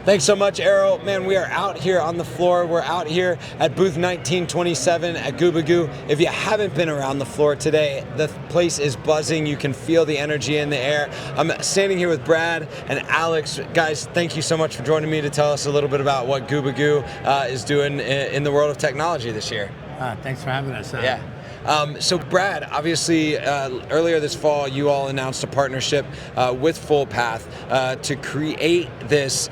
Thanks so much, Errol. Man, we are out here on the floor. We're out here at booth 1927 at Gubagoo. If you haven't been around the floor today, the place is buzzing. You can feel the energy in the air. I'm standing here with Brad and Alex. Guys, thank you so much for joining me to tell us a little bit about what Gubagoo is doing in the world of technology this year. Thanks for having us. Yeah. So Brad, obviously earlier this fall you all announced a partnership with FullPath to create this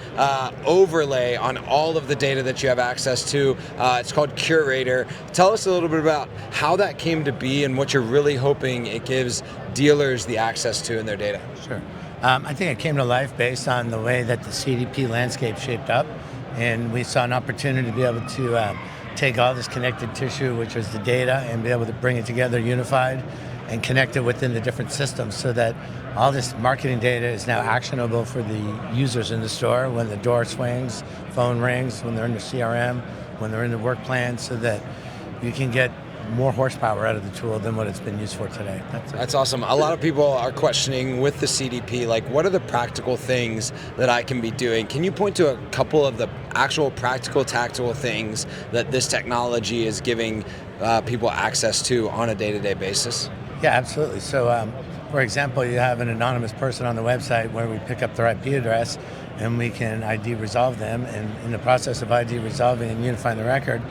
overlay on all of the data that you have access to. It's called Curator. Tell us a little bit about how that came to be and what you're really hoping it gives dealers the access to in their data. Sure. I think it came to life based on the way that the CDP landscape shaped up, and we saw an opportunity to be able to take all this connected tissue, which was the data, and be able to bring it together unified and connect it within the different systems so that all this marketing data is now actionable for the users in the store when the door swings, phone rings, when they're in the CRM, when they're in the work plan, so that you can get more horsepower out of the tool than what it's been used for today. That's awesome. A lot of people are questioning with the CDP, like, what are the practical things that I can be doing? Can you point to a couple of the actual practical, tactical things that this technology is giving people access to on a day-to-day basis? Yeah, absolutely. So, for example, you have an anonymous person on the website where we pick up their IP address and we can ID resolve them. And in the process of ID resolving and unifying the record,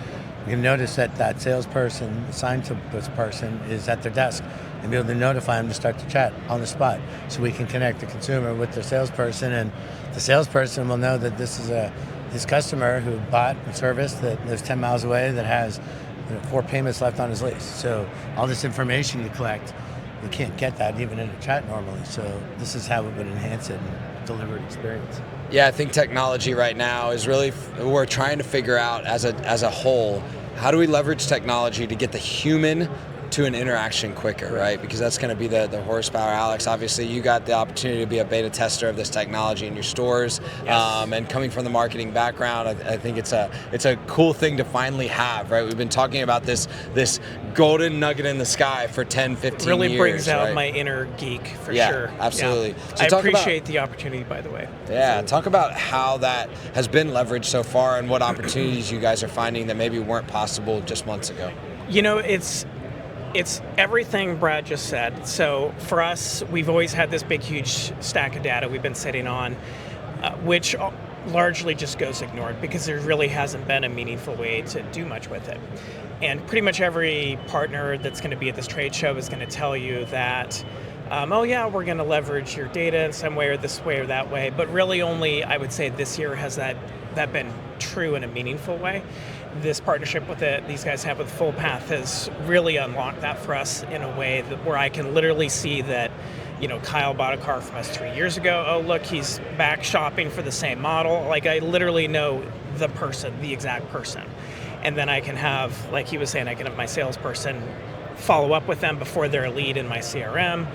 you can notice that that salesperson assigned to this person is at their desk and be able to notify them to start the chat on the spot. So we can connect the consumer with the salesperson, and the salesperson will know that this is this customer who bought a service that lives 10 miles away that has 4 payments left on his lease. So all this information you collect, you can't get that even in a chat normally. So this is how it would enhance it and deliver an experience. Yeah, I think technology right now is really, we're trying to figure out as a whole, how do we leverage technology to get the human to an interaction quicker, right? Because that's going to be the horsepower. Alex, obviously you got the opportunity to be a beta tester of this technology in your stores. Yes. And coming from the marketing background, I think it's a cool thing to finally have, right? We've been talking about this golden nugget in the sky for 10, 15 years. It really brings out right? my inner geek for yeah, sure. Absolutely. Yeah. So I appreciate the opportunity, by the way. Yeah, talk about how that has been leveraged so far and what opportunities you guys are finding that maybe weren't possible just months ago. You know, it's everything Brad just said. So for us, we've always had this big, huge stack of data we've been sitting on, which largely just goes ignored because there really hasn't been a meaningful way to do much with it. And pretty much every partner that's going to be at this trade show is going to tell you that, oh yeah, we're going to leverage your data in some way or this way or that way. But really only, I would say this year has that been true in a meaningful way. This partnership with these guys have with FullPath has really unlocked that for us in a way where I can literally see that, you know, Kyle bought a car from us 3 years ago. Oh, look, he's back shopping for the same model. Like, I literally know the person, the exact person. And then I can have, like he was saying, I can have my salesperson follow up with them before they're a lead in my CRM.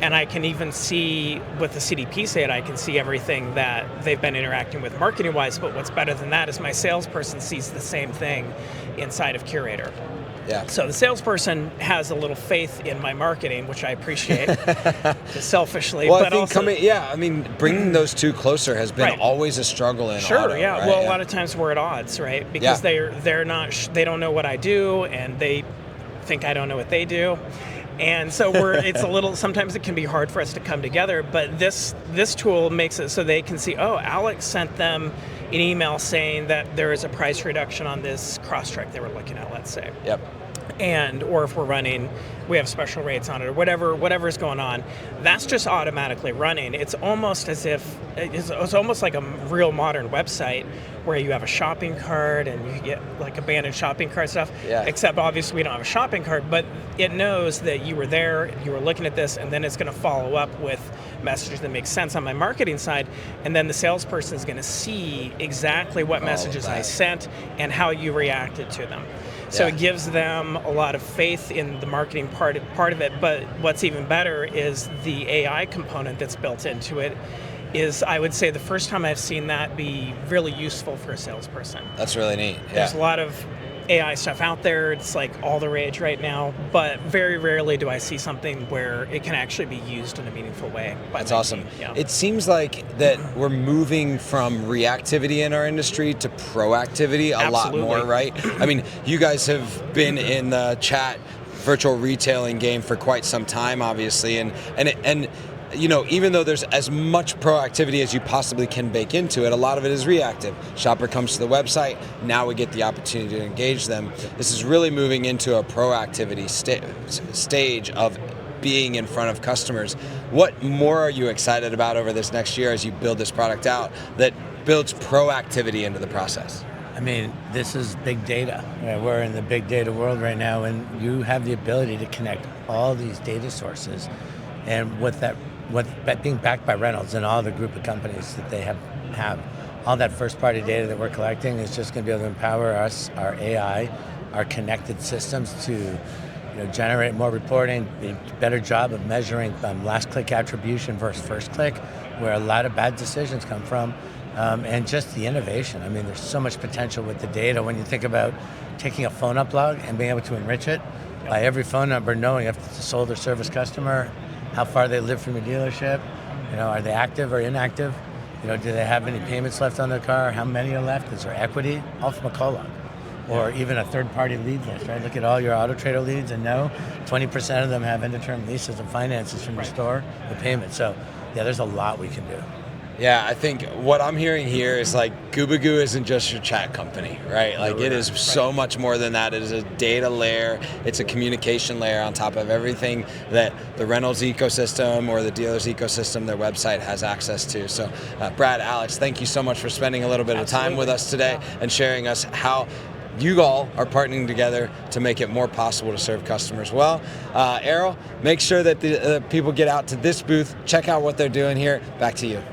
And I can even see, with the CDP side, I can see everything that they've been interacting with marketing-wise, but what's better than that is my salesperson sees the same thing inside of Curator. Yeah. So the salesperson has a little faith in my marketing, which I appreciate, selfishly. Well, but I think bringing those two closer has been right. always a struggle in Sure, auto. yeah. Right? Well, a lot of times we're at odds, right? Because they're not, they don't know what I do, and they think I don't know what they do. And so it's a little, sometimes it can be hard for us to come together, but this tool makes it so they can see, oh, Alex sent them an email saying that there is a price reduction on this Crosstrek they were looking at, let's say. Yep. Or if we're running, we have special rates on it, or whatever's going on, that's just automatically running. It's almost as if, it's almost like a real modern website where you have a shopping cart and you get like abandoned shopping cart stuff, except obviously we don't have a shopping cart, but it knows that you were there, you were looking at this, and then it's going to follow up with messages that make sense on my marketing side, and then the salesperson is going to see exactly what messages I sent and how you reacted to them. So it gives them a lot of faith in the marketing part of it, but what's even better is the AI component that's built into it is, I would say, the first time I've seen that be really useful for a salesperson. That's really neat. There's a lot of AI stuff out there. It's like all the rage right now, but very rarely do I see something where it can actually be used in a meaningful way. That's awesome. Yeah. It seems like that we're moving from reactivity in our industry to proactivity a lot more, right? I mean, you guys have been in the chat virtual retailing game for quite some time, obviously, and you know, even though there's as much proactivity as you possibly can bake into it, a lot of it is reactive. Shopper comes to the website, now we get the opportunity to engage them. This is really moving into a proactivity stage of being in front of customers. What more are you excited about over this next year as you build this product out that builds proactivity into the process? I mean, this is big data. We're in the big data world right now, and you have the ability to connect all these data sources, and with being backed by Reynolds and all the group of companies that they have all that first-party data that we're collecting is just going to be able to empower us, our AI, our connected systems to generate more reporting, a better job of measuring last-click attribution versus first-click, where a lot of bad decisions come from, and just the innovation. I mean, there's so much potential with the data when you think about taking a phone up log and being able to enrich it by every phone number, knowing if it's a sold or service customer, how far they live from a dealership, are they active or inactive? Do they have any payments left on their car? How many are left? Is there equity? All from a call log. Or even a third-party lead list, right? Look at all your Auto Trader leads and know 20% of them have end-of-term leases and finances from your store with payment. So, yeah, there's a lot we can do. Yeah, I think what I'm hearing here is like Gubagoo isn't just your chat company, right? Like it is so much more than that. It is a data layer. It's a communication layer on top of everything that the Reynolds ecosystem or the dealer's ecosystem, their website has access to. So Brad, Alex, thank you so much for spending a little bit of time with us today and sharing us how you all are partnering together to make it more possible to serve customers well. Errol, make sure that the people get out to this booth, check out what they're doing here. Back to you.